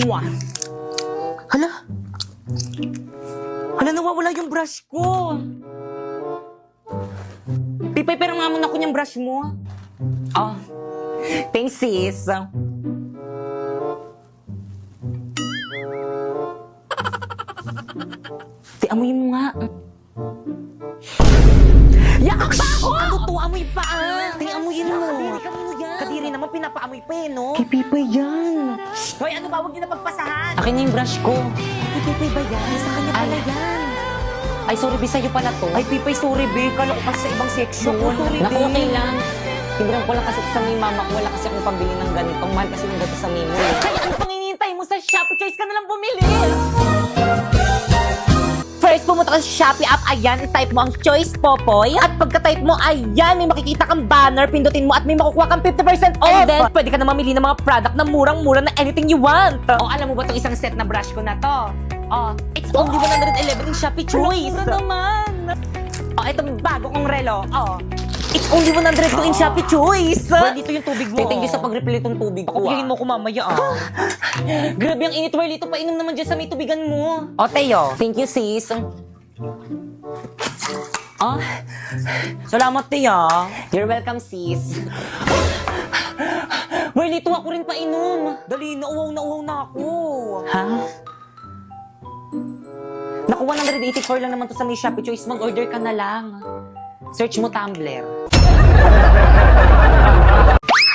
Mwah. Hala. Hala, nawawala yung brush ko. Pipay, pero nga muna ko niyang brush mo. Oh. Thanks, sis. Amuyin mo nga. Yak pa ako! Ano to? Amoy pa ah! Amuyin mo. Kadiri ka mo yan. Kadiri naman, pinapaamoy pa eh, no? Kay Pipay yan. Hoy, ano ba? Huwag niyo na pagpasahan. Akin na yung brush ko. Kay Pipay ba yan? Sa kanya pala yan. Ay, sorry, Bi, sa'yo pala to. Ay, Pipay, sorry, Bi. Kala ko kasi sa ibang section. Sorry, Naku, okay lang. Tignan ko lang kasi sa may mama ko. Wala kasi akong pambili ng ganitong. Mahal kasi yung gato sa Mimo. Kaya ano pang hinihintay mo sa Shopee? Choice ka na lang bumili. First, pumunta ka sa Shopee app, ayan, i-type mo ang Choice Popoy. At pagka-type mo, ayan, may makikita kang banner, pindutin mo at may makukuha kang 50% off. And then, pwede ka na mamili ng mga product na murang-mura na anything you want. O, alam mo ba itong isang set na brush ko na to? O, it's only 111 in Shopee Choice. Mura naman. O, itong bago kong relo. O, it's only 102 in Shopee Choice. Well, dito yung tubig mo. Thank you sa pag-refill itong tubig ko. Pakupihin mo ko mamaya Grabe ang init, Warlito. Painom naman dyan sa may tubigan mo. O, Teo. Thank you, sis. Salamat, Tia. You're welcome, sis. Warlito, ako rin painom. Dali, nauwaw na ako. Ha? Naku, 184 lang naman to sa may Shopee Choice. Mag-order ka na lang. Search mo Tumblr.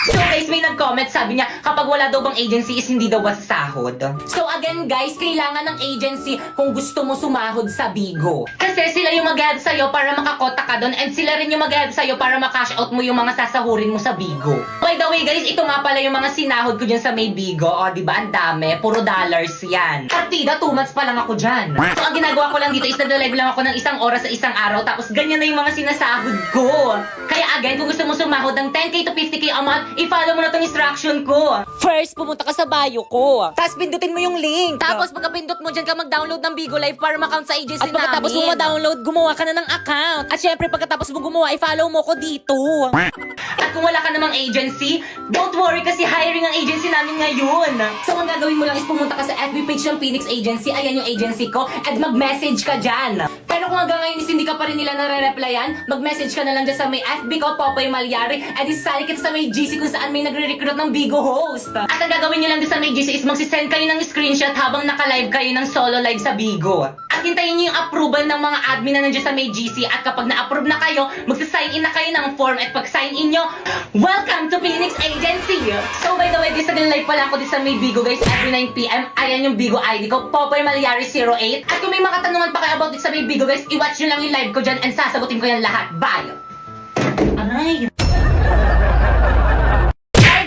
So guys, may nag-comment, sabi niya, kapag wala daw bang agency is hindi daw sahod. So again guys, kailangan ng agency kung gusto mo sumahod sa Bigo. Kasi sila yung mag-help sa'yo para makakota ka doon and sila rin yung mag-help sa'yo para makash out mo yung mga sasahurin mo sa Bigo. By the way guys, ito nga pala yung mga sinahod ko dyan sa may Bigo. O diba, ang dami, puro dollars yan. Partida, 2 months pa lang ako dyan. So ang ginagawa ko lang dito is nag-live lang ako ng isang oras sa isang araw tapos ganyan na yung mga sinasahod ko. Kaya again, kung gusto mo sumahod ng 10k to 50k a month, i-follow mo na tong instruction ko. First, pumunta ka sa bio ko. Tapos pindutin mo yung link. Tapos pagka-pindot mo dyan ka mag-download ng Bigo Live para ma-account sa agency namin. At pagkatapos mo ma-download, gumawa ka na ng account. At syempre, pagkatapos mo gumawa, i-follow mo ko dito. At kung wala ka namang agency, don't worry kasi hiring ang agency namin ngayon. So, ang gagawin mo lang is pumunta ka sa FB page ng Phoenix Agency. Ayan yung agency ko. At mag-message ka dyan. Pero kung hanggang ngayon is hindi ka pa rin nila nare-replyan, mag-message ka na lang dyan sa may FB ko, Popoy Malyari. At isali kita sa may GC kung saan may nagre-recruit ng Bigo host. At ang gagawin nyo lang din sa may GC is magsisend kayo ng screenshot habang naka-live kayo ng solo live sa Bigo. At hintayin nyo yung approval ng mga admin na nandiyan sa may GC. At kapag na-approve na kayo, magsa-sign in na kayo ng form. At pag sign in nyo, welcome to Phoenix Agency! So by the way, guys, nag-live pala ako din sa may Bigo guys every 9pm. Ayan yung Bigo ID ko, Popoy Malyari 08. At kung may mga katanungan pa kayo about it sa may Bigo guys, i-watch nyo lang yung live ko dyan and sasagutin ko yan lahat. Bye! Aray!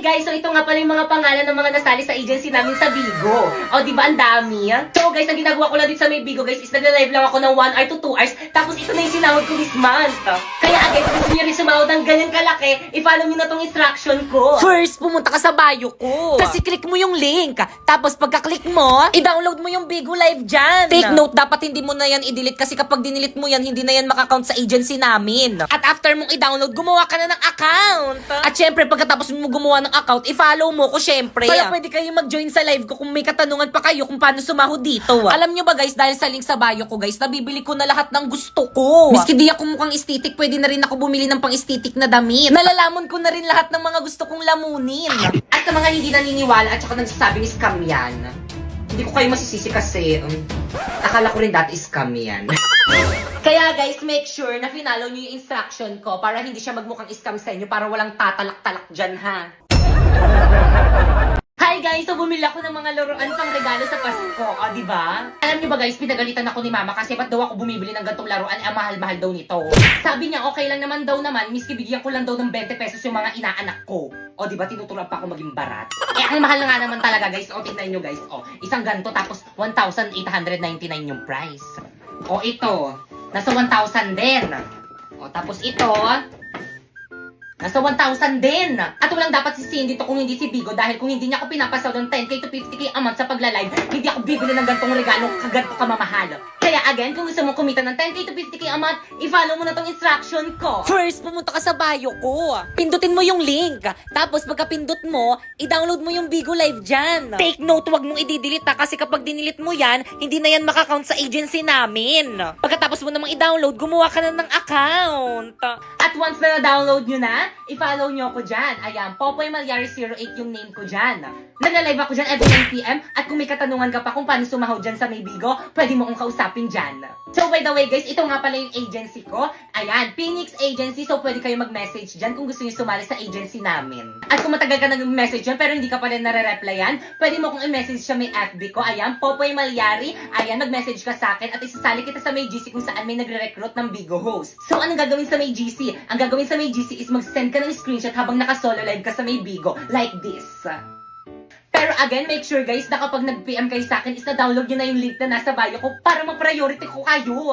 Guys, so ito nga pala yung mga pangalan ng mga nasali sa agency namin sa Bigo. O, di ba ang dami? So guys, ang ginagawa ko lang din sa may Bigo guys is nagla-live lang ako ng 1 hour to 2 hours. Tapos ito na yung sinahod ko this month. Kaya again, kung gusto nyo rin sumahod ng ganyan kalaki, i-follow nyo na tong instruction ko. First, pumunta ka sa bio ko. Kasi click mo yung link. Tapos pagka-click mo, i-download mo yung Bigo Live dyan. Take note, dapat hindi mo na yan i-delete kasi kapag dinilit mo yan, hindi na yan makakount sa agency namin. At after mong i-download, gumawa ka na ng account. At syempre, pagkatapos mo gumawa ng account, i-follow mo ko syempre. Kaya pwede kayo mag-join sa live ko kung may katanungan pa kayo kung paano sumahod dito. Alam nyo ba guys, dahil sa link sa bio ko guys, nabibili ko na lahat ng gusto ko. Miski di ako mukhang estetik, pwede na rin ako bumili ng pang-estetik na damit. Nalalamon ko na rin lahat ng mga gusto kong lamunin. At sa mga hindi naniniwala at saka nagsasabing scam yan, hindi ko kayo masisisi kasi akala ko rin dati scam yan. Kaya guys, make sure na finalo nyo yung instruction ko para hindi siya magmukhang scam sa inyo, para walang tatalak-talak dyan ha. Hi guys! So bumili ako ng mga laruan pang regalo sa Pasko, o diba? Alam niyo ba guys, pinagalitan ako ni mama kasi ba't daw ako bumibili ng gantong laruan, ang mahal-mahal daw nito. Sabi niya okay lang naman daw naman, miski bigyan ko lang daw ng 20 pesos yung mga inaanak ko. O diba, tinuturuan pa ako maging barat. Eh ang mahal na nga naman talaga guys, o tingnan nyo guys, o isang ganto tapos 1,899 yung price. O ito, nasa 1,000 din. O tapos ito, Nasa 1,000 din. At walang dapat sisihin dito kung hindi si Bigo dahil kung hindi niya ako pinapasaw ng 10k to 50k a month sa pagla-live, hindi ako bibili ng gantong regalo kaganto kamamahal. Kaya again, kung gusto mong kumita ng 10k to 50k a month, i-follow mo na tong instruction ko. First, pumunta ka sa bio ko. Pindutin mo yung link. Tapos pagka-pindot mo, i-download mo yung Bigo Live dyan. Take note, wag mong i-delete kasi kapag dinilit mo yan, hindi na yan makakount sa agency namin. Pagkatapos mo namang i-download, gumawa ka na ng account. At once na na-download nyo na, i-follow nyo ako dyan. Ayan, Popoy Malyari 08 yung name ko dyan. Nagla-live ako dyan every 9pm at kung may katanungan ka pa kung paano sumahod dyan sa may Bigo, pwede mo akong kausapin dyan. So by the way guys, ito nga pala yung agency ko. Ayan, Phoenix Agency. So pwede kayo mag-message dyan kung gusto nyo sumali sa agency namin. At kung matagal ka nag-message dyan pero hindi ka pa rin nare-replyan, pwede mo kong i-message sa may FB ko. Ayan, Popoy Malyari. Ayan, mag-message ka sa akin at isasali kita sa may GC kung saan may nagre-recruit ng Bigo host. So anong gagawin sa may GC? Ang gagawin sa may GC is mag-send ka ng screenshot habang naka-solo live ka sa may Bigo. Like this. Pero again, make sure guys na kapag nag-PM kayo sa akin is na-download nyo na yung link na nasa bio ko para ma-priority ko kayo.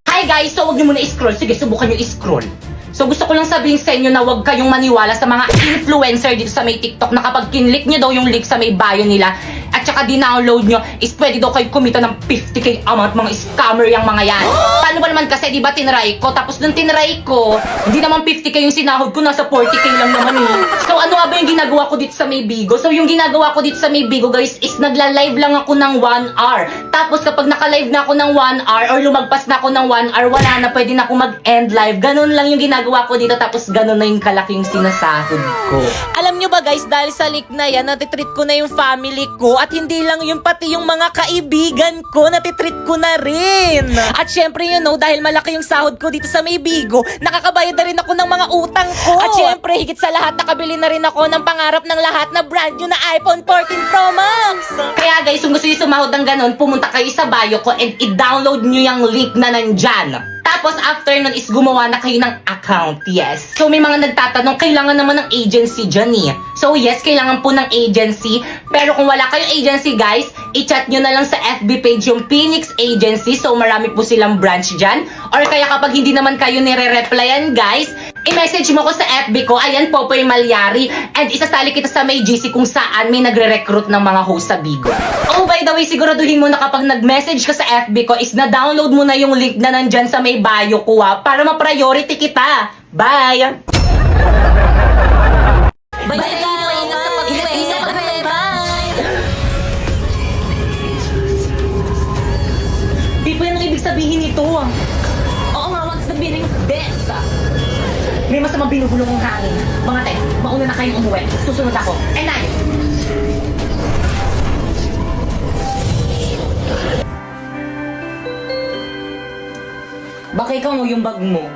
Hi guys! So huwag nyo muna i-scroll. Sige, subukan nyo i-scroll. So gusto ko lang sabihin sa inyo na huwag kayong maniwala sa mga influencer dito sa may TikTok na kapag kinlik nyo daw yung link sa may bio nila at saka di-download nyo is pwede daw kayo kumita ng 50k amount. Mga scammer yung mga yan. Paano ba naman kasi, di ba tinry ko? Tapos nung tinry ko, hindi naman 50k yung sinahod ko, nasa 40k lang naman eh. So ano nga ba yung ginagawa ko dito sa may Bigo? So yung ginagawa ko dito sa may Bigo guys is nagla-live lang ako ng 1 hour. Tapos kapag naka-live na ako ng 1 hour or lumagpas na ako ng 1 hour, wala na, pwede na ako mag-end live. Ganun lang yung ginagawa ko dito, tapos ganun na yung kalaki yung sinasahod ko. Alam nyo ba guys, dahil sa link na yan, natitreat ko na yung family ko at hindi lang yung pati yung mga kaibigan ko, natitreat ko na rin. At syempre you know, dahil malaki yung sahod ko dito sa may Bigo, nakakabayad na rin ako ng mga utang ko. At syempre, higit sa lahat, nakabili na rin ako ng pangarap ng lahat na brand new na iPhone 14 Pro Max. Kaya guys, kung gusto nyo sumahod ng ganun, pumunta kayo sa bio ko and i-download nyo yung link na nandyan. Tapos after nun is gumawa na kayo ng account, yes. So may mga nagtatanong, kailangan naman ng agency dyan eh. So yes, kailangan po ng agency. Pero kung wala kayong agency guys, i-chat nyo na lang sa FB page yung Phoenix Agency. So marami po silang branch dyan. Or kaya kapag hindi naman kayo nire-replyan guys, i-message mo ko sa FB ko, ayan Popoy Malyari. And isasali kita sa may GC kung saan may nagre-recruit ng mga host sa Bigo. Oh by the way, siguraduhin mo na kapag nag-message ka sa FB ko is na-download mo na yung link na nandyan sa may bio ko para ma-priority kita. Bye! Bye guys! Ingat sa pag-uwi! Bye! Di po yan ang ibig sabihin nito. Oo nga, what's the meaning of this? May masamang binubulong ang hangin. Mga te, mauna na kayong umuwi. Susunod ako. And I... Baka ikaw mo yung bag mo.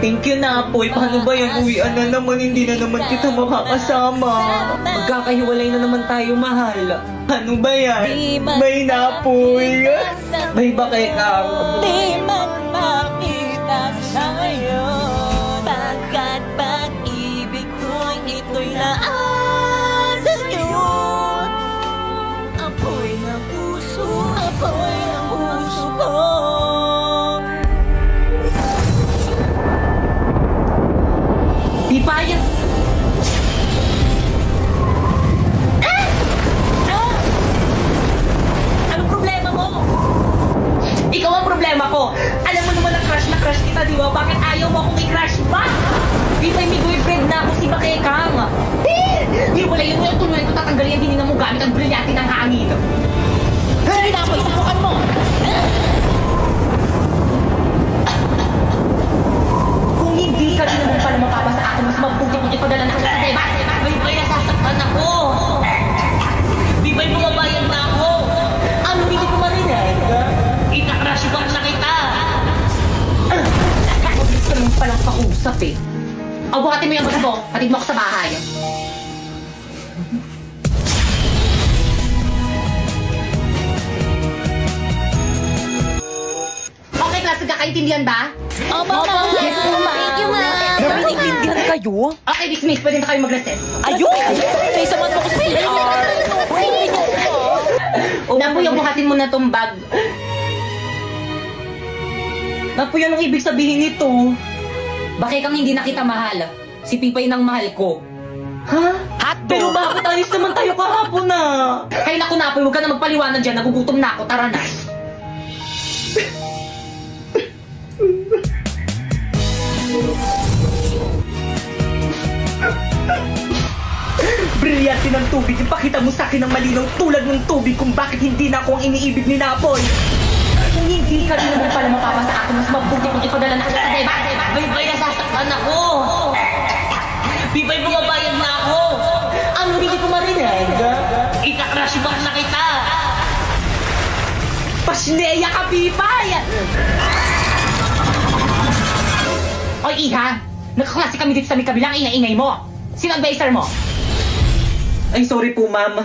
Thank you na, Apoy. Paano ba yan? Uwian na naman. Hindi na naman kita makakasama. Magkakahiwalay na naman tayo, mahal. Ano ba yan? May na, Apoy. May ba kay Kang? Di man makita sa ngayon, pagkat pag-ibig ko'y ito'y naasa sa'yo. Apoy ng puso ko. Di ba yan? Anong problema mo? Ikaw ang problema ko. Alam mo naman na crush kita, di ba? Bakit ayaw mo akong i-crush ba? Di ba may boyfriend na ako si Bakekang? Di wala yun yung tuloy ko tatanggalin, hindi na mo gamit ang brilyante ng hangin. Sige na, Apoy, subukan mo. Kung hindi ka din naman pala mapapa sa akin, mas mabuti kung ipadala na agad sa iba. Di ba nasasaktan ako? Di ba bumabayad na ako? Ano, hindi ko marinig? Ina-crush ko na kita. Nakakabis ka naman palang pausap eh. O, bukatin mo yung bag mo. Patid mo ako sa bahay. Okay, klase, kakaintindihan ba? Mama! Yes, Mama! Thank you, Ma! Nabiniglindihan kayo? Okay, dismiss. Pwede na kayo mag-recess. Ayun! Sa isa man po ko sa CR! Napoy, buhatin mo na tong bag. Napoy, anong ibig sabihin nito? Bakit kang hindi na kita mahal? Si Pipay nang mahal ko. Ha? Hotdog! Pero bakit alis naman tayo kahapon na? Ay naku Napoy, huwag ka na magpaliwanag dyan. Nagugutom na ako. Tara na. Brilyante ng tubig, ipakita mo sa akin ang malinaw tulad ng tubig kung bakit hindi na ako ang iniibig ni Napoy. Kung hindi ka rin naman pala mapapa sa akin, mas mabuti kung ipadala na kita sa diba? Bye-bye, nasasaktan ako! Bibay, bumabayad na ako! Ano, hindi ko marinig? Ika-crush back na kita! Pasneya ka, Pipay! Oy, Iha! Nakaklase kami dito sa may kabilang ingay-ingay mo! Sino advisor mo? Ay, sorry po, ma'am.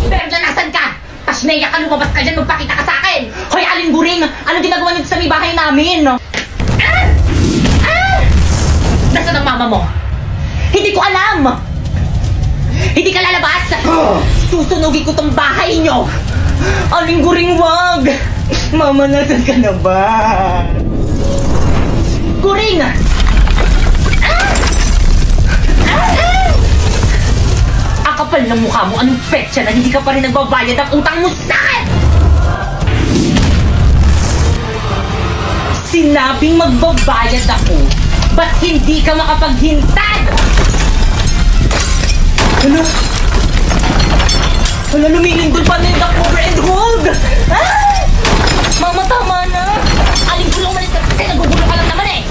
Bergla, nasan ka? Pasneya ka, lumabas ka dyan, magpakita ka sa akin! Hoy, Aling Guring! Ano ginagawa niyo sa may bahay namin? Nasaan ang mama mo? Hindi ko alam! Hindi ka lalabas! Susunugin ko tong bahay niyo! Aling Guring, wag! Mama, nasan ka na ba? Guring! Ang kapal ng mukha mo, anong petsa na hindi ka pa rin nagbabayad ang utang mo sa akin! Sinabing magbabayad ako, ba't hindi ka makapaghintad? Ano? Wala, lumilindol pa na yung cover and hold! Ay! Mama, tama na! Aling gulo umalis ka kasi nagugulo ka lang naman eh!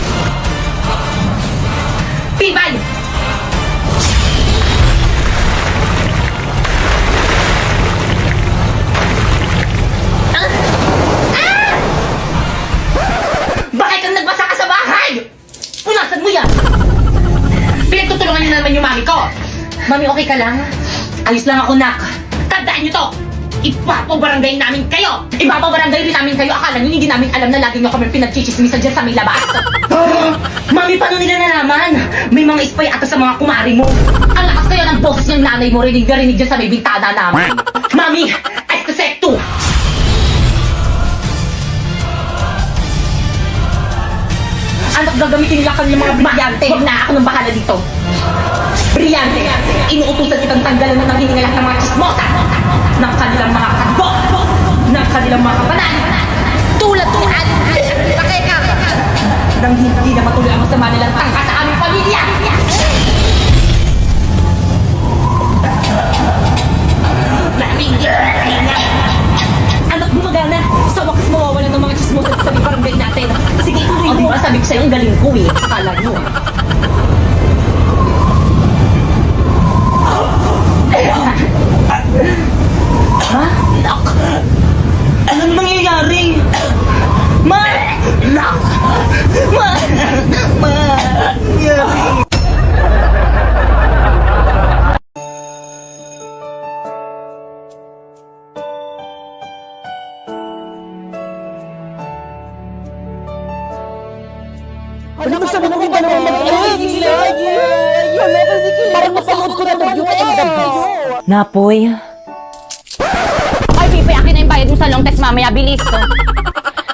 Pibay! Bakit kang nagbasa ka sa bahay? Punasan mo yan! Pinagtutulungan niyo na naman yung mami ko! Mami, okay ka lang? Ayos lang ako, nak. Tandaan niyo to! Ipapabarangay namin kayo! Ipapabarangay rin namin kayo! Akala niyo hindi namin alam na lagi niyo kami pinagchichismisan dyan sa may labas! Mami, paano nila nalaman? May mga spy ata sa mga kumari mo! Ang lakas kayo ng boses ng nanay mo rinig na rinig dyan sa may bintana namin! Mami, eskesekto! Anak, gagamitin nila kami mga brilyante! Huwag na ako nang bahala dito! Brilyante! Inuutusan kitang tanggalan na ng hiningalak ng mga chismosa! Ng kanilang mga kadbo! Ng kanilang mga kapanan! Tulad ni Aling Pakekang! Nang hindi na matuloy ang masama nilang tangka sa aming pamilya! Anak, gumagana! Sa wakas mawawalan ng mga chismosa sa barangay natin! Sige, ituloy mo! O diba, sabi ko sa'yo, ang galing ko eh! Akala nyo! Ha? Nak! Anong mangyayari? Ma! Nak! Ma! Ma! Nangyayari? Ano mo sabi mo hindi naman mag-inis? Parang napanood ko na to, Beauty and the Beast. Napoy? Ay, Pipi, akin na yung bayad mo sa long test mamaya. Bilis.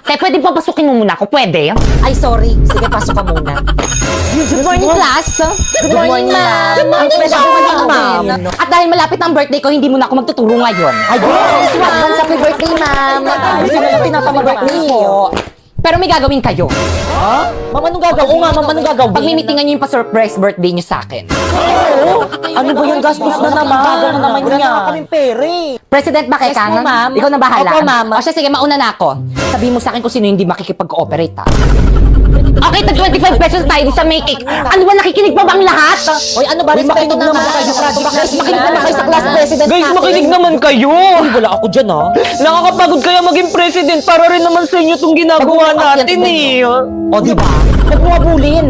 Te, pwede papasukin mo muna ako? Pwede? Ay, sorry. Sige, pasok ka muna. Good morning, class. Good morning, ma'am. Ang pwede ako maging ma'am. At dahil malapit ang birthday ko, hindi muna ako magtuturo ngayon. Ay, advance happy birthday, ma'am. Gusto na lang pinapamabirthday ko. Pero may gagawin kayo. Ha? Mama, anong gagawin? Oo nga, mama, anong gagawin? Pagmimitingan niyo yung pa-surprise birthday niyo sa akin. Ano ba yung gastos na naman? Wala na kaming pere. President Bakekang, Yes po, ma'am. ikaw na bahala. Opo, ma'am. O siya, sige, mauna na ako. Sabihin mo sa akin kung sino hindi makikipag-cooperate, ha? Okay, tag 25 pesos tayo sa make cake. Ano ba, nakikinig pa bang lahat? Hoy, ano ba? Respeto naman kayo. Guys, makinig naman kayo sa class president Guys, natin. makinig naman kayo! Uy, wala ako dyan, ha? Nakakapagod kaya maging president para rin naman sa inyo itong ginagawa natin eh. O, diba? Huwag mo abulin.